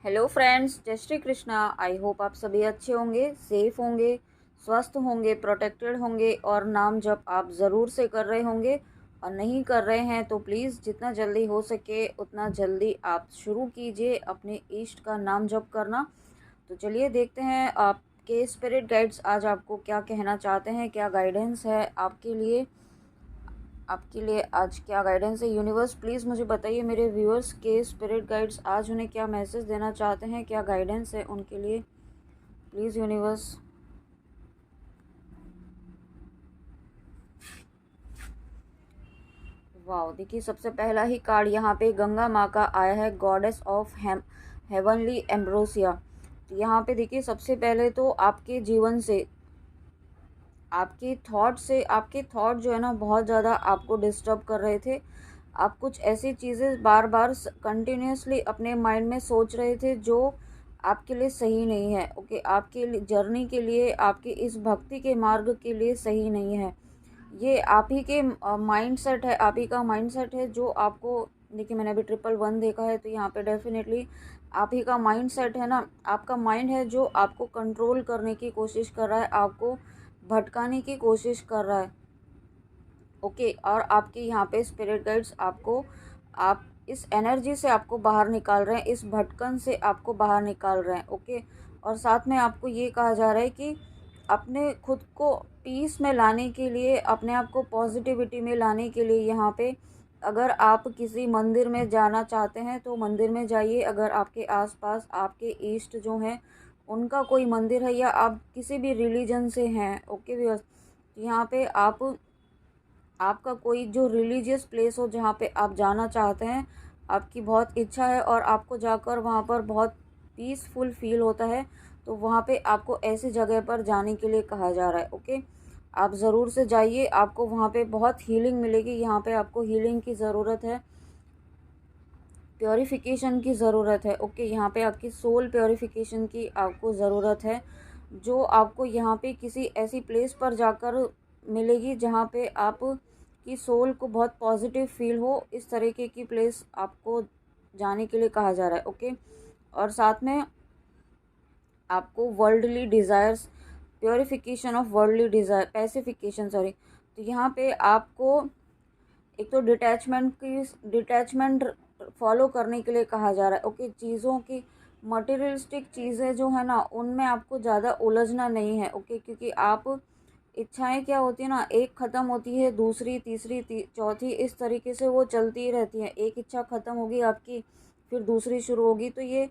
Hello friends, जय Shri Krishna. I hope आप सभी अच्छे होंगे, सेफ होंगे, स्वस्थ होंगे, प्रोटेक्टेड होंगे और नाम जप आप ज़रूर से कर रहे होंगे। और नहीं कर रहे हैं तो प्लीज़ जितना जल्दी हो सके उतना जल्दी आप शुरू कीजिए अपने इष्ट का नाम जप करना। तो चलिए देखते हैं आपके स्पिरिट गाइड्स आज आपको क्या कहना चाहते हैं, क्या गाइडेंस है आपके लिए आज क्या गाइडेंस है। यूनिवर्स प्लीज़ मुझे बताइए, मेरे व्यूअर्स के स्पिरिट गाइड्स आज उन्हें क्या मैसेज देना चाहते हैं, क्या गाइडेंस है उनके लिए। Please universe. वाह, देखिए सबसे पहला ही कार्ड यहाँ पे गंगा माँ का आया है, गॉडेस ऑफ हेवनली एम्ब्रोसिया। तो यहाँ पे देखिए सबसे पहले तो आपके जीवन से, आपके थॉट जो है ना बहुत ज़्यादा आपको डिस्टर्ब कर रहे थे। आप कुछ ऐसी चीज़ें बार बार कंटिन्यूसली अपने माइंड में सोच रहे थे जो आपके लिए सही नहीं है। ओके, आपके जर्नी के लिए, आपके इस भक्ति के मार्ग के लिए सही नहीं है। ये आप ही के माइंड सेट है, आप ही का माइंड सेट है जो आपको, देखिए मैंने अभी 111 देखा है तो यहाँ पे डेफिनेटली आप ही का माइंड सेट है ना, आपका माइंड है जो आपको कंट्रोल करने की कोशिश कर रहा है, आपको भटकाने की कोशिश कर रहा है। ओके, और आपके यहाँ पे स्पिरिट गाइड्स आपको, आप इस एनर्जी से आपको बाहर निकाल रहे हैं, इस भटकन से आपको बाहर निकाल रहे हैं। ओके, और साथ में आपको ये कहा जा रहा है कि अपने खुद को पीस में लाने के लिए, अपने आप को पॉजिटिविटी में लाने के लिए यहाँ पे अगर आप किसी मंदिर में जाना चाहते हैं तो मंदिर में जाइए। अगर आपके आसपास आपके ईष्ट जो हैं उनका कोई मंदिर है या आप किसी भी रिलीजन से हैं, ओके व्यूअर्स, यहाँ पे आपका कोई जो रिलीजियस प्लेस हो जहाँ पे आप जाना चाहते हैं, आपकी बहुत इच्छा है और आपको जाकर वहाँ पर बहुत पीसफुल फील होता है, तो वहाँ पे आपको ऐसी जगह पर जाने के लिए कहा जा रहा है। ओके, आप ज़रूर से जाइए, आपको वहाँ पे बहुत हीलिंग मिलेगी। यहाँ पे आपको हीलिंग की ज़रूरत है, प्योरीफिकेशन की ज़रूरत है। ओके, यहाँ पे आपकी सोल प्योरीफिकेशन की आपको ज़रूरत है, जो आपको यहाँ पे किसी ऐसी प्लेस पर जाकर मिलेगी जहाँ पे आप की सोल को बहुत पॉजिटिव फील हो। इस तरीके की प्लेस आपको जाने के लिए कहा जा रहा है। ओके, और साथ में आपको worldly desires, purification of worldly desire, pacification sorry. तो यहाँ पे आपको एक तो डिटैचमेंट फॉलो करने के लिए कहा जा रहा है। ओके, चीज़ों की, मटेरियलिस्टिक चीज़ें जो है ना उनमें आपको ज़्यादा उलझना नहीं है। ओके, क्योंकि आप, इच्छाएं क्या होती है ना, एक ख़त्म होती है, दूसरी, तीसरी, चौथी, इस तरीके से वो चलती ही रहती है। एक इच्छा ख़त्म होगी आपकी, फिर दूसरी शुरू होगी। तो ये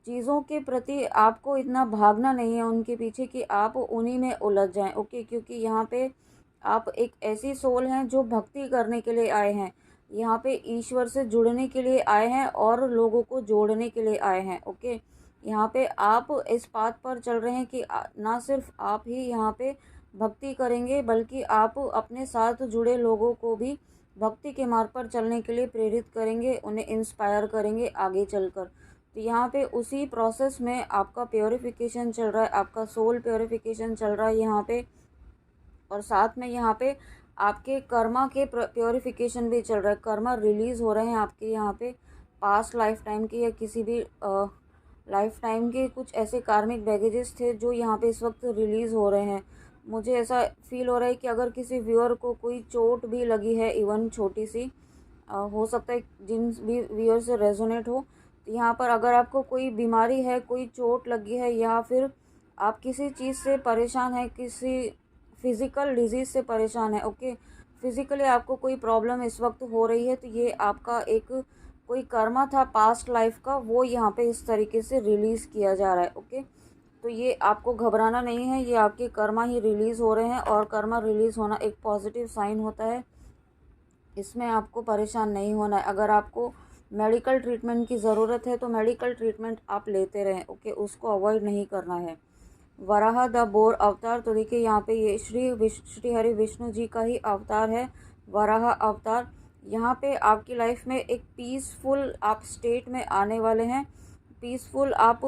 चीज़ों के प्रति आपको इतना भागना नहीं है उनके पीछे कि आप उन्हीं में उलझ जाएं। ओके, क्योंकि यहाँ पे आप एक ऐसी सोल हैं जो भक्ति करने के लिए आए हैं, यहाँ पे ईश्वर से जुड़ने के लिए आए हैं और लोगों को जोड़ने के लिए आए हैं। ओके, यहाँ पे आप इस बात पर चल रहे हैं कि ना सिर्फ आप ही यहाँ पे भक्ति करेंगे बल्कि आप अपने साथ जुड़े लोगों को भी भक्ति के मार्ग पर चलने के लिए प्रेरित करेंगे, उन्हें इंस्पायर करेंगे आगे चलकर। तो यहाँ पे उसी प्रोसेस में आपका प्योरीफिकेशन चल रहा है, आपका सोल प्योरीफिकेशन चल रहा है यहाँ पे। और साथ में यहाँ पे आपके कर्मा के प्योरीफिकेशन भी चल रहा है, कर्मा रिलीज़ हो रहे हैं आपके यहाँ पे, पास्ट लाइफ टाइम के या किसी भी लाइफ टाइम के कुछ ऐसे कार्मिक बैगेजेस थे जो यहाँ पे इस वक्त रिलीज़ हो रहे हैं। मुझे ऐसा फील हो रहा है कि अगर किसी व्यूअर को कोई चोट भी लगी है, इवन छोटी सी, हो सकता है जिन भी व्यूअर से रेजोनेट हो, तो यहाँ पर अगर आपको कोई बीमारी है, कोई चोट लगी है या फिर आप किसी चीज़ से परेशान है, किसी फिज़िकल डिजीज़ से परेशान है। ओके, फिज़िकली आपको कोई प्रॉब्लम इस वक्त हो रही है, तो ये आपका एक कोई कर्मा था पास्ट लाइफ का, वो यहाँ पे इस तरीके से रिलीज़ किया जा रहा है। ओके, तो ये आपको घबराना नहीं है, ये आपके कर्मा ही रिलीज़ हो रहे हैं और कर्मा रिलीज़ होना एक पॉजिटिव साइन होता है, इसमें आपको परेशान नहीं होना है। अगर आपको मेडिकल ट्रीटमेंट की ज़रूरत है तो मेडिकल ट्रीटमेंट आप लेते रहें। ओके, उसको अवॉइड नहीं करना है। वराह द बोर अवतार, तो देखिए यहाँ पे ये श्री हरि विष्णु जी का ही अवतार है, वराह अवतार। यहाँ पे आपकी लाइफ में एक पीसफुल आप स्टेट में आने वाले हैं, पीसफुल आप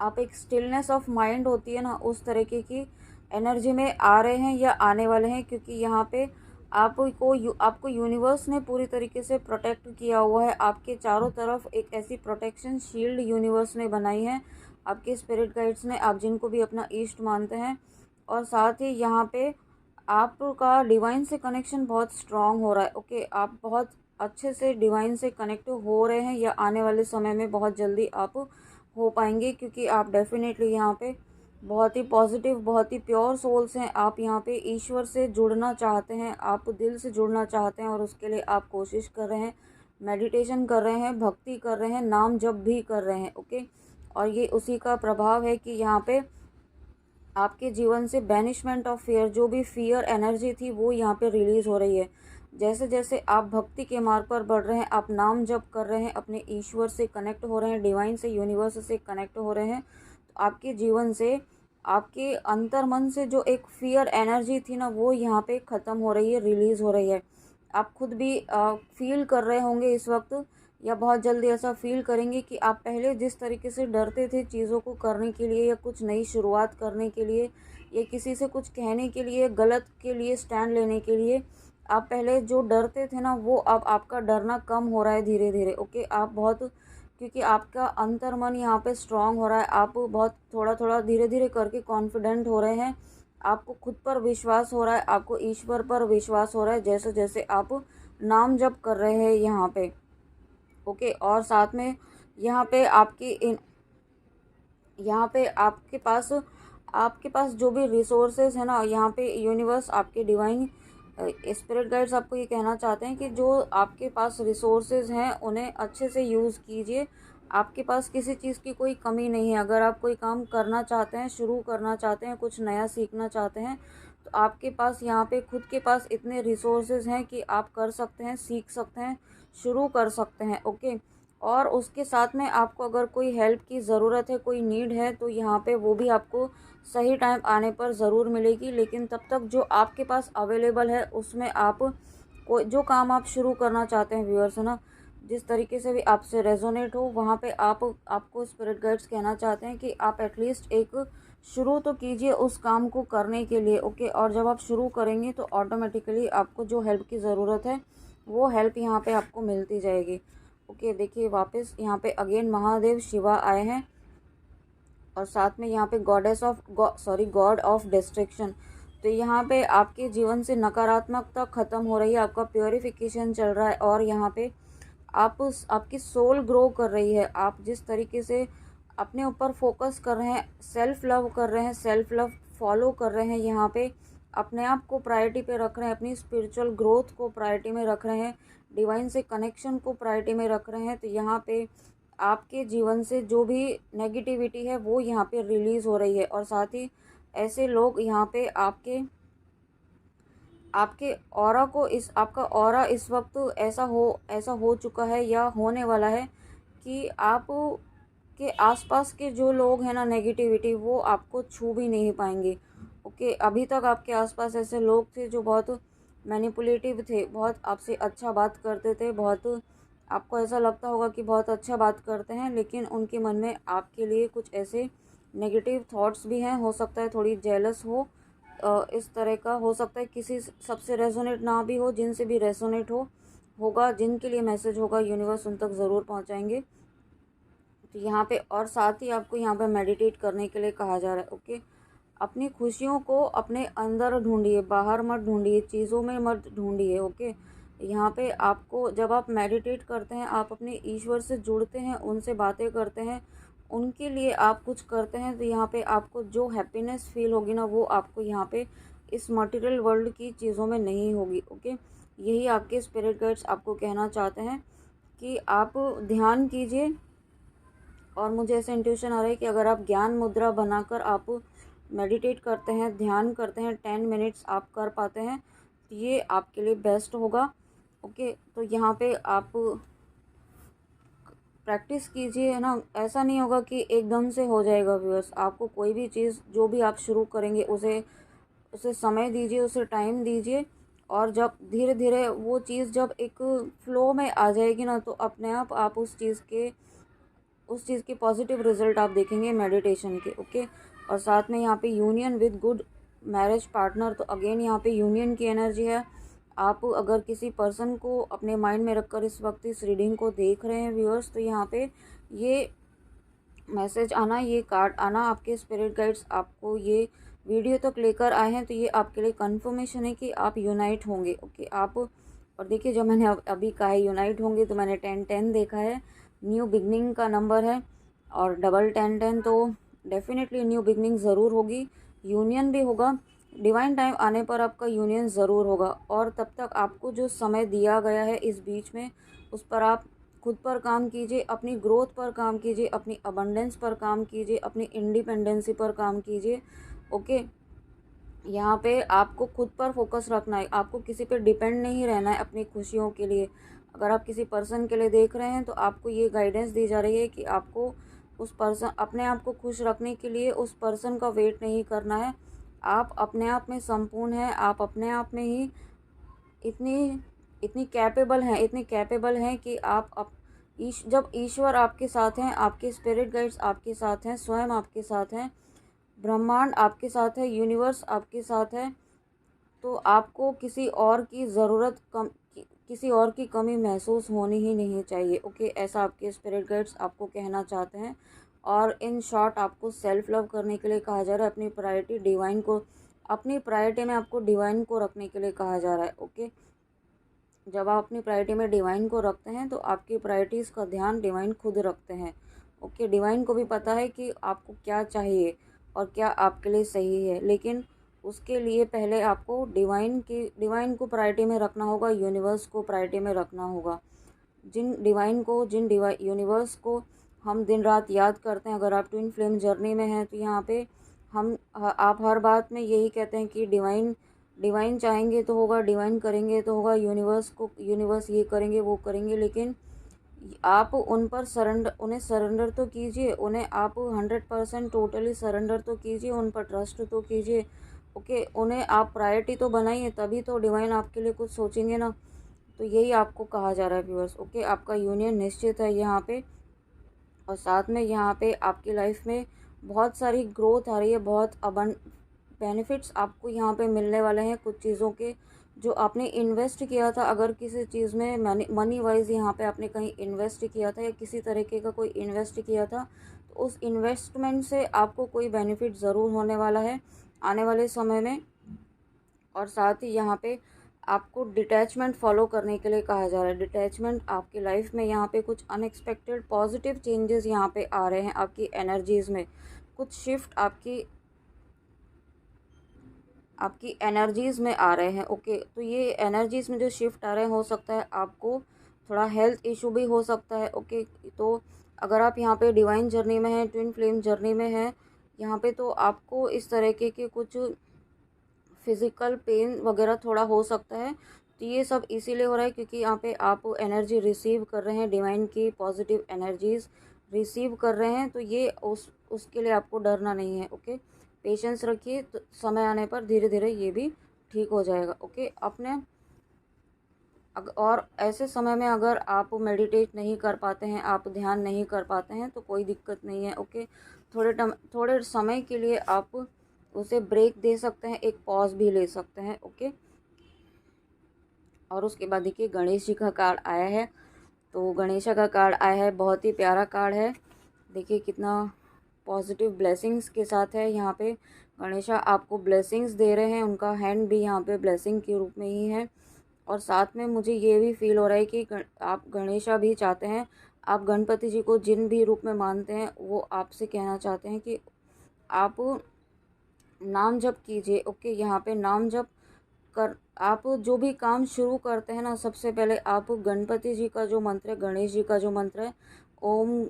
आप एक स्टिलनेस ऑफ माइंड होती है ना, उस तरीके की एनर्जी में आ रहे हैं या आने वाले हैं। क्योंकि यहाँ पे आपको यूनिवर्स ने पूरी तरीके से प्रोटेक्ट किया हुआ है। आपके चारों तरफ एक ऐसी प्रोटेक्शन शील्ड यूनिवर्स ने बनाई है, आपके स्पिरिट गाइड्स ने, आप जिनको भी अपना ईष्ट मानते हैं। और साथ ही यहाँ पे आपका डिवाइन से कनेक्शन बहुत स्ट्रांग हो रहा है। ओके, आप बहुत अच्छे से डिवाइन से कनेक्ट हो रहे हैं, या आने वाले समय में बहुत जल्दी आप हो पाएंगे, क्योंकि आप डेफिनेटली यहाँ पे बहुत ही पॉजिटिव, बहुत ही प्योर सोल्स हैं। आप यहाँ पे ईश्वर से जुड़ना चाहते हैं, आप दिल से जुड़ना चाहते हैं, और उसके लिए आप कोशिश कर रहे हैं, मेडिटेशन कर रहे हैं, भक्ति कर रहे हैं, नाम जप भी कर रहे हैं। ओके, और ये उसी का प्रभाव है कि यहाँ पे आपके जीवन से बैनिशमेंट ऑफ फियर, जो भी फियर एनर्जी थी वो यहाँ पे रिलीज़ हो रही है। जैसे जैसे आप भक्ति के मार्ग पर बढ़ रहे हैं, आप नाम जप कर रहे हैं, अपने ईश्वर से कनेक्ट हो रहे हैं, डिवाइन से, यूनिवर्स से कनेक्ट हो रहे हैं, तो आपके जीवन से, आपके अंतर मन से जो एक फियर एनर्जी थी ना, वो यहाँ पे ख़त्म हो रही है, रिलीज़ हो रही है। आप खुद भी फील कर रहे होंगे इस वक्त, या बहुत जल्दी ऐसा फील करेंगे कि आप पहले जिस तरीके से डरते थे चीज़ों को करने के लिए, या कुछ नई शुरुआत करने के लिए, या किसी से कुछ कहने के लिए, गलत के लिए स्टैंड लेने के लिए, आप पहले जो डरते थे ना, वो अब आपका डरना कम हो रहा है धीरे धीरे। ओके, आप बहुत, क्योंकि आपका अंतर मन यहाँ पे स्ट्रांग हो रहा है, आप बहुत थोड़ा थोड़ा धीरे धीरे करके कॉन्फिडेंट हो रहे हैं, आपको खुद पर विश्वास हो रहा है, आपको ईश्वर पर विश्वास हो रहा है, जैसे जैसे आप नाम जप कर रहे हैं यहाँ पे। ओके, और साथ में यहाँ पे यहाँ पे आपके पास जो भी रिसोर्सेज है ना, यहाँ पे यूनिवर्स, आपके डिवाइन स्पिरिट गाइड्स आपको ये कहना चाहते हैं कि जो आपके पास रिसोर्सेज हैं उन्हें अच्छे से यूज़ कीजिए। आपके पास किसी चीज़ की कोई कमी नहीं है। अगर आप कोई काम करना चाहते हैं, शुरू करना चाहते हैं, कुछ नया सीखना चाहते हैं, तो आपके पास यहाँ पे खुद के पास इतने रिसोर्सेज हैं कि आप कर सकते हैं, सीख सकते हैं, शुरू कर सकते हैं। ओके, और उसके साथ में आपको अगर कोई हेल्प की ज़रूरत है, कोई नीड है, तो यहाँ पे वो भी आपको सही टाइम आने पर ज़रूर मिलेगी। लेकिन तब तक जो आपके पास अवेलेबल है उसमें आप कोई जो काम आप शुरू करना चाहते हैं, व्यूअर्स है ना, जिस तरीके से भी आपसे रेजोनेट हो, वहाँ पे आपको स्पिरिट गाइड्स कहना चाहते हैं कि आप एटलीस्ट एक शुरू तो कीजिए उस काम को करने के लिए। ओके, और जब आप शुरू करेंगे तो ऑटोमेटिकली आपको जो हेल्प की ज़रूरत है वो हेल्प यहाँ पे आपको मिलती जाएगी। ओके, देखिए वापस यहाँ पे अगेन महादेव शिवा आए हैं, और साथ में यहाँ पे गॉड ऑफ डिस्ट्रक्शन। तो यहाँ पे आपके जीवन से नकारात्मकता ख़त्म हो रही है, आपका प्योरिफिकेशन चल रहा है, और यहाँ पे आपकी सोल ग्रो कर रही है। आप जिस तरीके से अपने ऊपर फोकस कर रहे हैं, सेल्फ लव कर रहे हैं, सेल्फ लव फॉलो कर रहे हैं, यहाँ पे अपने आप को प्रायोरिटी पे रख रहे हैं, अपनी स्पिरिचुअल ग्रोथ को प्रायोरिटी में रख रहे हैं, डिवाइन से कनेक्शन को प्रायोरिटी में रख रहे हैं, तो यहाँ पे आपके जीवन से जो भी नेगेटिविटी है वो यहाँ पे रिलीज़ हो रही है। और साथ ही ऐसे लोग यहाँ पे आपके ऑरा को आपका ऑरा इस वक्त ऐसा हो चुका है या होने वाला है कि आप के आसपास के जो लोग हैं ना, नेगेटिविटी, वो आपको छू भी नहीं पाएंगे। ओके, अभी तक आपके आसपास ऐसे लोग थे जो बहुत मैनिपुलेटिव थे, बहुत आपसे अच्छा बात करते थे, बहुत आपको ऐसा लगता होगा कि बहुत अच्छा बात करते हैं, लेकिन उनके मन में आपके लिए कुछ ऐसे नेगेटिव थॉट्स भी हैं। हो सकता है थोड़ी जेलस हो, इस तरह का हो सकता है, किसी सबसे रेजोनेट ना भी हो, जिनसे भी रेजोनेट होगा, जिनके लिए मैसेज होगा, यूनिवर्स उन तक ज़रूर पहुंचाएंगे। तो यहाँ पे, और साथ ही आपको यहाँ पे मेडिटेट करने के लिए कहा जा रहा है। ओके, अपनी खुशियों को अपने अंदर ढूंढिए, बाहर मत ढूंढिए, चीज़ों में मत ढूंढिए। ओके, यहाँ पे आपको, जब आप मेडिटेट करते हैं, आप अपने ईश्वर से जुड़ते हैं, उनसे बातें करते हैं, उनके लिए आप कुछ करते हैं, तो यहाँ पे आपको जो हैप्पीनेस फील होगी ना, वो आपको यहाँ पे इस मटेरियल वर्ल्ड की चीज़ों में नहीं होगी। ओके, यही आपके स्पिरिट गाइड्स आपको कहना चाहते हैं कि आप ध्यान कीजिए। और मुझे ऐसा इंट्यूशन आ रहा है कि अगर आप ज्ञान मुद्रा बनाकर आप मेडिटेट करते हैं, ध्यान करते हैं, 10 मिनट्स आप कर पाते हैं, तो ये आपके लिए बेस्ट होगा। ओके, तो यहाँ पे आप प्रैक्टिस कीजिए, है ना। ऐसा नहीं होगा कि एकदम से हो जाएगा व्यूअर्स। आपको कोई भी चीज़ जो भी आप शुरू करेंगे, उसे समय दीजिए, उसे टाइम दीजिए, और जब धीरे धीरे वो चीज़ जब एक फ्लो में आ जाएगी ना, तो अपने आप उस चीज़ के पॉजिटिव रिजल्ट आप देखेंगे मेडिटेशन के। ओके, और साथ में यहाँ पे union with good marriage partner, तो अगेन यहाँ पे यूनियन की एनर्जी है। आप अगर किसी पर्सन को अपने माइंड में रखकर इस वक्त इस रीडिंग को देख रहे हैं व्यूअर्स, तो यहाँ पे ये मैसेज आना, ये कार्ड आना, आपके स्पिरिट गाइड्स आपको ये वीडियो तक लेकर आए हैं, तो ये आपके लिए कंफर्मेशन है कि आप यूनाइट होंगे। ओके, आप, और देखिए जब मैंने अभी कहा है यूनाइट होंगे, तो मैंने 10-10 देखा है, न्यू बिगनिंग का नंबर है, और डबल 10-10, तो डेफिनेटली न्यू बिगनिंग ज़रूर होगी, यूनियन भी होगा। डिवाइन टाइम आने पर आपका यूनियन ज़रूर होगा, और तब तक आपको जो समय दिया गया है इस बीच में, उस पर आप खुद पर काम कीजिए, अपनी ग्रोथ पर काम कीजिए, अपनी अबंडेंस पर काम कीजिए, अपनी इंडिपेंडेंसी पर काम कीजिए। ओके, यहाँ पे आपको खुद पर फोकस रखना है, आपको किसी पे डिपेंड नहीं रहना है अपनी खुशियों के लिए। अगर आप किसी पर्सन के लिए देख रहे हैं, तो आपको ये गाइडेंस दी जा रही है कि आपको उस पर्सन, अपने आप को खुश रखने के लिए उस पर्सन का वेट नहीं करना है। आप अपने आप में संपूर्ण हैं, आप अपने आप में ही इतनी इतनी कैपेबल हैं कि आप जब ईश्वर आपके साथ हैं, आपके स्पिरिट गाइड्स आपके साथ हैं, स्वयं आपके साथ हैं, ब्रह्मांड आपके साथ है, यूनिवर्स आपके साथ है, तो आपको किसी और की कमी महसूस होनी ही नहीं चाहिए। ओके, ऐसा आपके स्पिरिट गाइड्स आपको कहना चाहते हैं। और इन शॉर्ट आपको सेल्फ लव करने के लिए कहा जा रहा है, अपनी प्रायोरिटी में आपको डिवाइन को रखने के लिए कहा जा रहा है। ओके, जब आप अपनी प्रायोरिटी में डिवाइन को रखते हैं, तो आपकी प्रायोरिटीज़ का ध्यान डिवाइन खुद रखते हैं। ओके, डिवाइन को भी पता है कि आपको क्या चाहिए और क्या आपके लिए सही है, लेकिन उसके लिए पहले आपको डिवाइन को प्रायोरिटी में रखना होगा, यूनिवर्स को प्रायोरिटी में रखना होगा। यूनिवर्स को हम दिन रात याद करते हैं। अगर आप ट्विन फ्लेम जर्नी में हैं, तो यहाँ पे आप हर बात में यही कहते हैं कि डिवाइन चाहेंगे तो होगा, डिवाइन करेंगे तो होगा, यूनिवर्स ये करेंगे वो करेंगे, लेकिन आप उन्हें सरेंडर तो कीजिए, उन्हें आप 100% टोटली सरेंडर तो कीजिए, उन पर ट्रस्ट तो कीजिए। ओके, उन्हें आप प्रायोरिटी तो बनाइए, तभी तो डिवाइन आपके लिए कुछ सोचेंगे ना। तो यही आपको कहा जा रहा है व्यूअर्स। ओके, आपका यूनियन निश्चित है यहाँ पे, और साथ में यहाँ पे आपकी लाइफ में बहुत सारी ग्रोथ आ रही है, बहुत बेनिफिट्स आपको यहाँ पे मिलने वाले हैं कुछ चीज़ों के, जो आपने इन्वेस्ट किया था। अगर किसी चीज़ में मनी वाइज यहाँ पे आपने कहीं इन्वेस्ट किया था, या किसी तरीके का कोई इन्वेस्ट किया था, तो उस इन्वेस्टमेंट से आपको कोई बेनिफिट ज़रूर होने वाला है आने वाले समय में। और साथ ही यहाँ पे आपको डिटैचमेंट फॉलो करने के लिए कहा जा रहा है। डिटैचमेंट आपकी लाइफ में यहाँ पे कुछ अनएक्सपेक्टेड पॉजिटिव चेंजेस यहाँ पे आ रहे हैं, आपकी एनर्जीज़ में कुछ शिफ्ट आपकी एनर्जीज़ में आ रहे हैं। ओके, तो ये एनर्जीज़ में जो शिफ्ट आ रहे हैं, हो सकता है आपको थोड़ा हेल्थ इशू भी हो सकता है। ओके, तो अगर आप यहाँ पे डिवाइन जर्नी में हैं, ट्विन फ्लेम जर्नी में हैं यहाँ पे, तो आपको इस तरीके के कुछ फिज़िकल पेन वगैरह थोड़ा हो सकता है। तो ये सब इसीलिए हो रहा है क्योंकि यहाँ पे आप एनर्जी रिसीव कर रहे हैं, डिवाइन की पॉजिटिव एनर्जीज़ रिसीव कर रहे हैं, तो ये उसके लिए आपको डरना नहीं है। ओके, पेशेंस रखिए, तो समय आने पर धीरे धीरे ये भी ठीक हो जाएगा। ओके, और ऐसे समय में अगर आप मेडिटेट नहीं कर पाते हैं, आप ध्यान नहीं कर पाते हैं, तो कोई दिक्कत नहीं है। ओके, थोड़े समय के लिए आप उसे ब्रेक दे सकते हैं, एक पॉज भी ले सकते हैं। ओके, और उसके बाद देखिए गणेश जी का कार्ड आया है, तो गणेशा का कार्ड आया है, बहुत ही प्यारा कार्ड है। देखिए कितना पॉजिटिव ब्लेसिंग्स के साथ है। यहाँ पे गणेशा आपको ब्लेसिंग्स दे रहे हैं, उनका हैंड भी यहाँ पे ब्लेसिंग के रूप में ही है। और साथ में मुझे ये भी फील हो रहा है कि आप गणेशा भी चाहते हैं, आप गणपति जी को जिन भी रूप में मानते हैं, वो आपसे कहना चाहते हैं कि आप नाम जप कीजिए। ओके, यहाँ पे नाम जप कर आप जो भी काम शुरू करते हैं ना, सबसे पहले आप गणपति जी का जो मंत्र है, गणेश जी का जो मंत्र है, ओम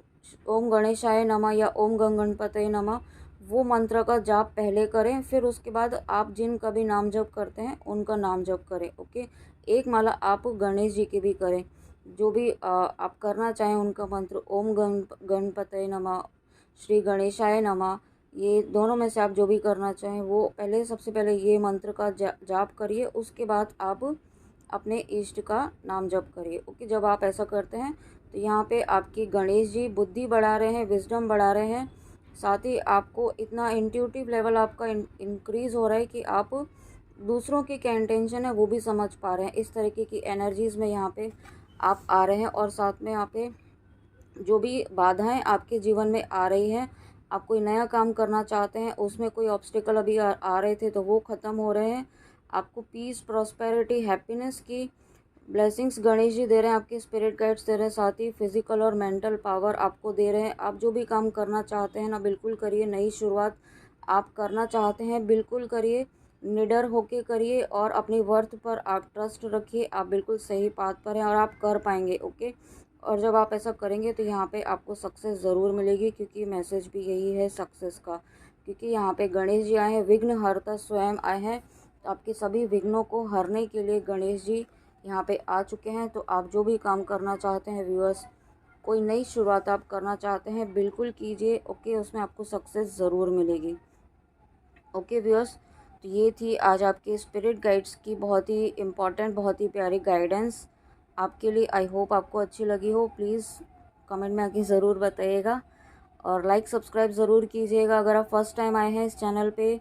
गणेशाय नमः या ओम गंग गणपतये नमः, वो मंत्र का जाप पहले करें, फिर उसके बाद आप जिन का भी नाम जप करते हैं उनका नाम जप करें। ओके, एक माला आप गणेश जी की भी करें, जो भी आप करना चाहें उनका मंत्र, ओम गणपतये नमः, श्री गणेशाय नमः, ये दोनों में से आप जो भी करना चाहें वो सबसे पहले ये मंत्र का जाप करिए, उसके बाद आप अपने इष्ट का नाम जप करिए। ओके, जब आप ऐसा करते हैं तो यहाँ पे आपकी गणेश जी बुद्धि बढ़ा रहे हैं, विजडम बढ़ा रहे हैं, साथ ही आपको इतना इंट्यूटिव लेवल आपका इंक्रीज़ हो रहा है कि आप दूसरों की क्या इंटेंशन है वो भी समझ पा रहे हैं। इस तरीके की एनर्जीज़ में यहाँ पे आप आ रहे हैं और साथ में यहाँ पे जो भी बाधाएं आपके जीवन में आ रही हैं, आप कोई नया काम करना चाहते हैं, उसमें कोई ऑब्स्टिकल अभी आ रहे थे तो वो ख़त्म हो रहे हैं। आपको पीस, प्रॉस्पेरिटी, हैप्पीनेस की ब्लेसिंग्स गणेश जी दे रहे हैं, आपके स्पिरिट गाइड्स दे रहे हैं, साथ ही फिजिकल और मेंटल पावर आपको दे रहे हैं। आप जो भी काम करना चाहते हैं ना, बिल्कुल करिए। नई शुरुआत आप करना चाहते हैं, बिल्कुल करिए, निडर होके करिए और अपनी वर्थ पर आप ट्रस्ट रखिए। आप बिल्कुल सही पाथ पर हैं और आप कर पाएंगे। ओके, और जब आप ऐसा करेंगे तो यहाँ पे आपको सक्सेस ज़रूर मिलेगी, क्योंकि मैसेज भी यही है सक्सेस का। क्योंकि यहाँ पे गणेश जी आए हैं, विघ्नहर्ता स्वयं आए हैं। तो आपके सभी विघ्नों को हरने के लिए गणेश जी यहाँ पे आ चुके हैं। तो आप जो भी काम करना चाहते हैं व्यूअर्स, कोई नई शुरुआत आप करना चाहते हैं, बिल्कुल कीजिए। ओके, उसमें आपको सक्सेस ज़रूर मिलेगी। ओके व्यूअर्स, तो ये थी आज आपके स्पिरिट गाइड्स की बहुत ही इम्पॉर्टेंट, बहुत ही प्यारी गाइडेंस आपके लिए। आई होप आपको अच्छी लगी हो। प्लीज़ कमेंट में आके ज़रूर बताइएगा और लाइक सब्सक्राइब ज़रूर कीजिएगा अगर आप फर्स्ट टाइम आए हैं इस चैनल पे।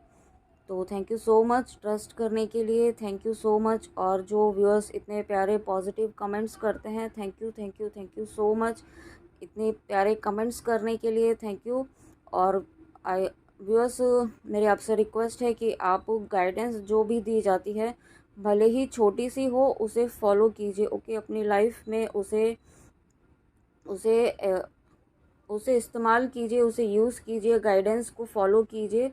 तो thank you so much trust करने के लिए, थैंक यू सो मच। और जो व्यूअर्स इतने प्यारे पॉजिटिव कमेंट्स करते हैं, thank you thank you thank you so much. इतने प्यारे कमेंट्स करने के लिए थैंक यू। और आई व्यूअर्स, मेरी आपसे रिक्वेस्ट है कि आप गाइडेंस जो भी दी जाती है, भले ही छोटी सी हो, उसे फॉलो कीजिए। ओके, अपनी लाइफ में उसे उसे उसे इस्तेमाल कीजिए, उसे यूज़ कीजिए, गाइडेंस को फॉलो कीजिए।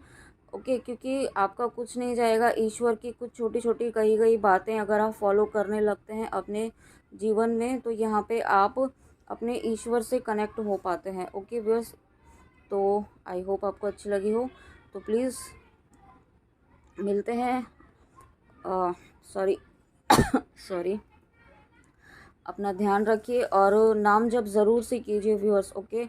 ओके, क्योंकि आपका कुछ नहीं जाएगा। ईश्वर की कुछ छोटी छोटी कही गई बातें अगर आप फॉलो करने लगते हैं अपने जीवन में, तो यहाँ पे आप अपने ईश्वर से कनेक्ट हो पाते हैं। ओके व्यूअर्स, तो आई होप आपको अच्छी लगी हो। तो प्लीज़ मिलते हैं। सॉरी सॉरी, अपना ध्यान रखिए और नाम जप ज़रूर से कीजिए व्यूअर्स। ओके,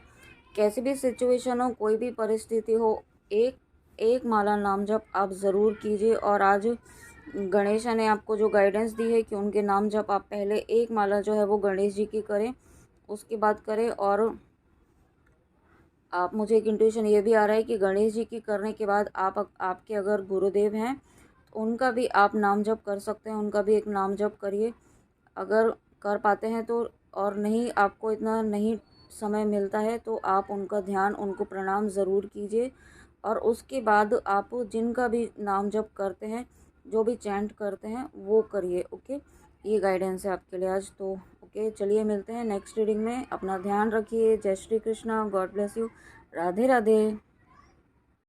कैसी भी सिचुएशन हो, कोई भी परिस्थिति हो, एक एक माला नाम जप आप ज़रूर कीजिए। और आज गणेश ने आपको जो गाइडेंस दी है कि उनके नाम जप आप पहले एक माला जो है वो गणेश जी की करें, उसके बाद करें। और आप, मुझे एक इंट्यूशन ये भी आ रहा है कि गणेश जी की करने के बाद आपके अगर गुरुदेव हैं तो उनका भी आप नाम जप कर सकते हैं, उनका भी एक नाम जप करिए अगर कर पाते हैं तो। और नहीं, आपको इतना नहीं समय मिलता है तो आप उनका ध्यान, उनको प्रणाम ज़रूर कीजिए। और उसके बाद आप जिनका भी नाम जप करते हैं, जो भी चैंट करते हैं, वो करिए। ओके, ये गाइडेंस है आपके लिए आज। तो ओके, चलिए मिलते हैं नेक्स्ट रीडिंग में। अपना ध्यान रखिए। जय Shri Krishna, God bless you, Radhe Radhe.